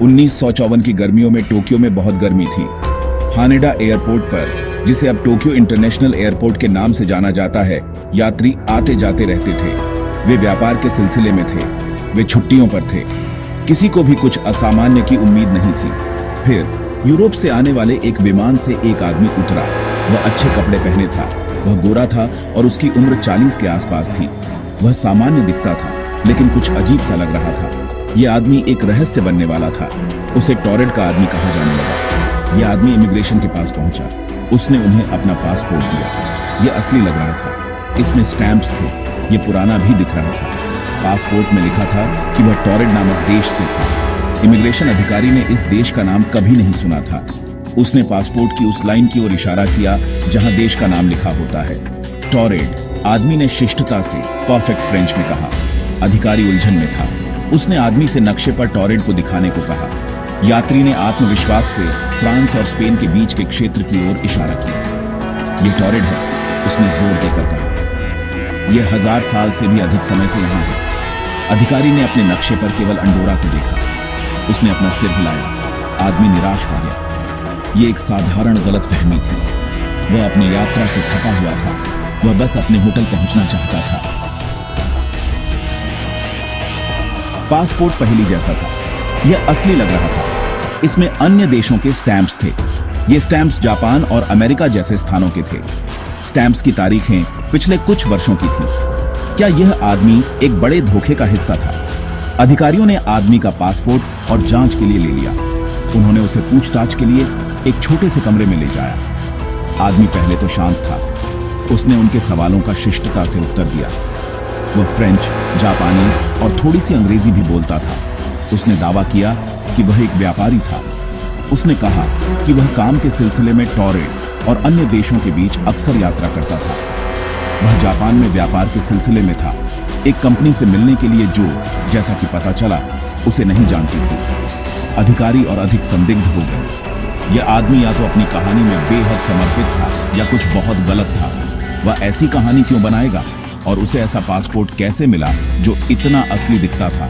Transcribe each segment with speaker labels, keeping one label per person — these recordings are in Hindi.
Speaker 1: 1954 की गर्मियों में टोक्यो में बहुत गर्मी थी। हानेडा एयरपोर्ट पर, जिसे अब टोक्यो इंटरनेशनल एयरपोर्ट के नाम से जाना जाता है, यात्री आते जाते रहते थे। वे व्यापार के सिलसिले में थे, वे छुट्टियों पर थे। किसी को भी कुछ असामान्य की उम्मीद नहीं थी। फिर यूरोप से आने वाले एक विमान से एक आदमी उतरा। वह अच्छे कपड़े पहने था, वह गोरा था और उसकी उम्र 40 के आसपास थी। वह सामान्य दिखता था, लेकिन कुछ अजीब सा लग रहा था। यह आदमी एक रहस्य बनने वाला था। उसे टॉरेड का आदमी कहा जाने लगा। यह आदमी इमिग्रेशन के पास पहुंचा। उसने उन्हें अपना पासपोर्ट दिया। यह असली लग रहा था, इसमें स्टैंप्स थे। यह पुराना भी दिख रहा था। पासपोर्ट में लिखा था कि वह टॉरेड नामक देश से था। इमिग्रेशन अधिकारी ने इस देश का नाम कभी नहीं सुना था। उसने पासपोर्ट की उस लाइन की ओर इशारा किया जहां देश का नाम लिखा होता है, टॉरेड। आदमी ने शिष्टता से परफेक्ट फ्रेंच में कहा। अधिकारी उलझन में था। उसने आदमी से नक्शे पर टॉरेड को दिखाने को कहा। यात्री ने आत्मविश्वास से फ्रांस और स्पेन के बीच के क्षेत्र की ओर इशारा किया। यह टॉरेड है, उसने जोर देकर कहा। यह 1000 साल से भी अधिक समय से यहां है। अधिकारी ने अपने नक्शे पर केवल अंडोरा को देखा। उसने अपना सिर हिलाया। आदमी निराश हो गया। यह एक साधारण गलतफहमी थी। वह अपनी यात्रा से थका हुआ था। वह बस अपने होटल पहुंचना चाहता था। पासपोर्ट पहली जैसा था। यह असली लग रहा था। इसमें अन्य देशों के स्टैंप्स थे। ये स्टैंप्स जापान और अमेरिका जैसे स्थानों के थे। स्टैंप्स की तारीखें पिछले कुछ वर्षों की थीं। क्या यह आदमी एक बड़े धोखे का हिस्सा था? अधिकारियों ने आदमी का पासपोर्ट और जांच के लिए ले लिया। उन्होंने उसे पूछताछ के लिए एक छोटे से कमरे में ले जाया। आदमी पहले तो शांत था। उसने उनके सवालों का शिष्टता से उत्तर दिया। वह फ्रेंच, जापानी और थोड़ी सी अंग्रेजी भी बोलता था। उसने दावा किया कि वह एक व्यापारी था। उसने कहा कि वह काम के सिलसिले में टॉरेड और अन्य देशों के बीच अक्सर यात्रा करता था। वह जापान में व्यापार के सिलसिले में था, एक कंपनी से मिलने के लिए जो, जैसा कि पता चला, उसे नहीं जानती थी। अधिकारी और अधिक संदिग्ध हो गए। यह आदमी या तो अपनी कहानी में बेहद समर्पित था या कुछ बहुत गलत था। वह ऐसी कहानी क्यों बनाएगा और उसे ऐसा पासपोर्ट कैसे मिला जो इतना असली दिखता था?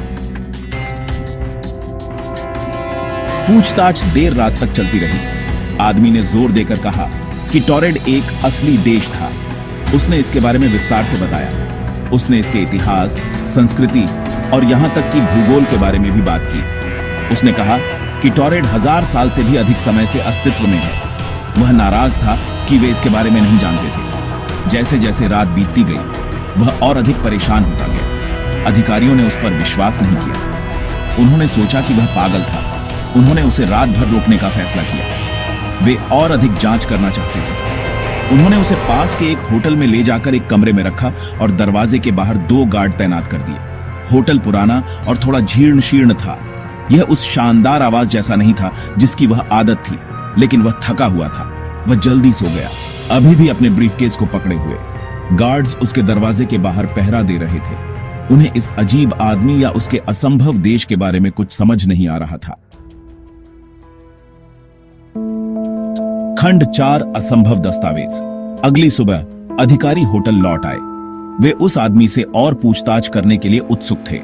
Speaker 1: पूछताछ देर रात तक चलती रही। आदमी ने जोर देकर कहा कि टॉरेड एक असली देश था। उसने इसके बारे में विस्तार से बताया। उसने इसके इतिहास, संस्कृति और यहां तक कि भूगोल के बारे में भी बात की। उसने कहा कि टॉरेड 1000 साल से भी अधिक समय से अस्तित्व में है। वह नाराज था कि वे इसके बारे में नहीं जानते थे। जैसे जैसे रात बीतती गई, वह और अधिक परेशान होता गया। अधिकारियों ने उस पर विश्वास नहीं किया। उन्होंने सोचा कि वह पागल था। उन्होंने उसे रात भर रोकने का फैसला किया। वे और अधिक जांच करना चाहते थे। उन्होंने उसे पास के एक होटल में ले जाकर एक कमरे में रखा और दरवाजे के बाहर 2 गार्ड तैनात कर दिए। होटल पुराना और थोड़ा जीर्ण शीर्ण था। यह उस शानदार आवाज जैसा नहीं था जिसकी वह आदत थी, लेकिन वह थका हुआ था। वह जल्दी सो गया, अभी भी अपने ब्रीफकेस को पकड़े हुए। गार्ड्स उसके दरवाजे के बाहर पहरा दे रहे थे। उन्हें इस अजीब आदमी या उसके असंभव देश के बारे में कुछ समझ नहीं आ रहा था। खंड 4, असंभव दस्तावेज। अगली सुबह अधिकारी होटल लौट आए। वे उस आदमी से और पूछताछ करने के लिए उत्सुक थे।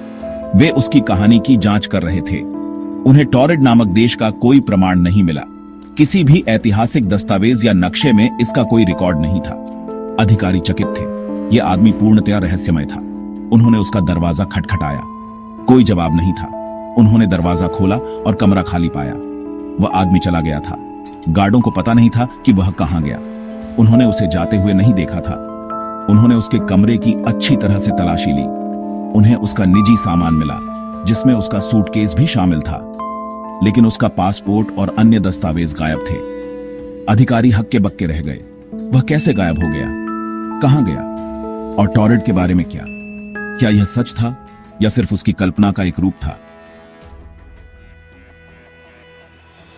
Speaker 1: वे उसकी कहानी की जांच कर रहे थे। उन्हें टॉरेड नामक देश का कोई प्रमाण नहीं मिला। किसी भी ऐतिहासिक दस्तावेज या नक्शे में इसका कोई रिकॉर्ड नहीं था। अधिकारी चकित थे। यह आदमी पूर्णतया रहस्यमय था। उन्होंने उसका दरवाजा खटखटाया। कोई जवाब नहीं था। उन्होंने दरवाजा खोला और कमरा खाली पाया। वह आदमी चला गया था। गार्डों को पता नहीं था कि वह कहां गया। उन्होंने उसे जाते हुए नहीं देखा था। उन्होंने उसके कमरे की अच्छी तरह से तलाशी ली। उन्हें उसका निजी सामान मिला, जिसमें उसका सूटकेस भी शामिल था, लेकिन उसका पासपोर्ट और अन्य दस्तावेज गायब थे। अधिकारी हक्के बक्के रह गए। वह कैसे गायब हो गया? कहां गया? और टॉरेड के बारे में क्या यह सच था या सिर्फ उसकी कल्पना का एक रूप था?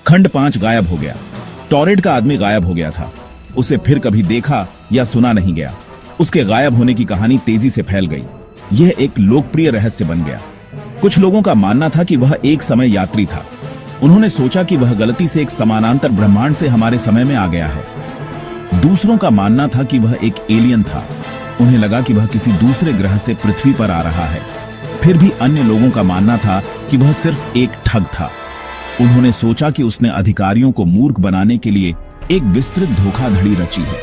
Speaker 1: खंड 5, गायब हो गया। टॉरेड का आदमी गायब हो गया था। उसे फिर कभी देखा या सुना नहीं गया। उसके गायब होने की कहानी तेजी से फैल गई। यह एक लोकप्रिय रहस्य बन गया। कुछ लोगों का मानना था कि वह एक समय यात्री था। उन्होंने सोचा कि वह गलती से एक समानांतर ब्रह्मांड से हमारे समय में आ गया है। दूसरों का मानना था कि वह एक एलियन था। उन्हें लगा कि वह किसी दूसरे ग्रह से पृथ्वी पर आ रहा है। फिर भी अन्य लोगों का मानना था कि वह सिर्फ एक ठग था। उन्होंने सोचा कि उसने अधिकारियों को मूर्ख बनाने के लिए एक विस्तृत धोखाधड़ी रची है।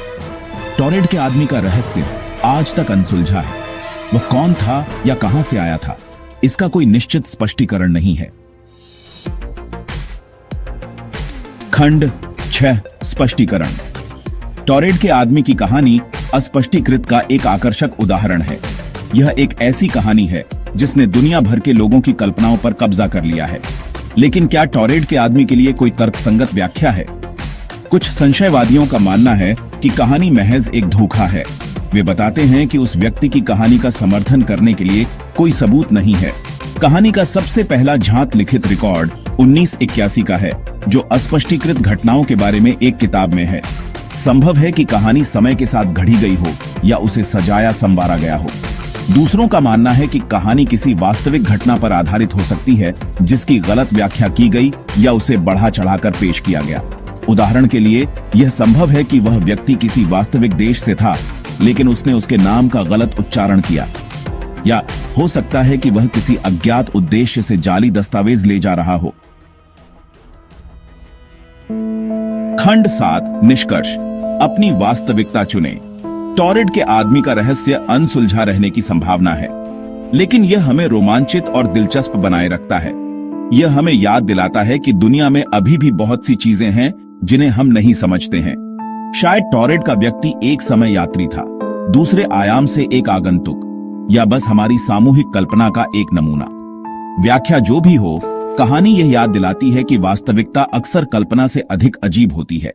Speaker 1: टॉरेट के आदमी का रहस्य आज तक अनसुलझा है। वह कौन था या कहां से आया था, इसका कोई निश्चित स्पष्टीकरण नहीं है। खंड 6 स्पष्टीकरण। टॉरेट के आदमी की कहानी अस्पष्टीकृत का एक आकर्षक उदाहरण है। यह एक ऐसी कहानी है जिसने दुनिया भर के लोगों की कल्पनाओं पर कब्जा कर लिया है। लेकिन क्या टॉरेट के आदमी के लिए कोई तर्कसंगत व्याख्या है? कुछ संशयवादियों का मानना है कि कहानी महज एक धोखा है। वे बताते हैं कि उस व्यक्ति की कहानी का समर्थन करने के लिए कोई सबूत नहीं है। कहानी का सबसे पहला झांत लिखित रिकॉर्ड 1981 का है, जो अस्पष्टीकृत घटनाओं के बारे में एक किताब में है। संभव है कि कहानी समय के साथ घड़ी गई हो या उसे सजाया संवारा गया हो। दूसरों का मानना है कि कहानी किसी वास्तविक घटना पर आधारित हो सकती है, जिसकी गलत व्याख्या की गई या उसे बढ़ा चढ़ाकर पेश किया गया। उदाहरण के लिए, यह संभव है कि वह व्यक्ति किसी वास्तविक देश से था, लेकिन उसने उसके नाम का गलत उच्चारण किया। या हो सकता है कि वह किसी अज्ञात उद्देश्य से जाली दस्तावेज ले जा रहा हो। खंड 7 निष्कर्ष। अपनी वास्तविकता चुनें। टॉरेट के आदमी का रहस्य अनसुलझा रहने की संभावना है, लेकिन यह हमें रोमांचित और दिलचस्प बनाए रखता है। यह हमें याद दिलाता है कि दुनिया में अभी भी बहुत सी चीजें हैं जिन्हें हम नहीं समझते हैं। शायद टॉरेट का व्यक्ति एक समय यात्री था, दूसरे आयाम से एक आगंतुक, या बस हमारी सामूहिक कल्पना का एक नमूना। व्याख्या जो भी हो, कहानी यह याद दिलाती है कि वास्तविकता अक्सर कल्पना से अधिक अजीब होती है।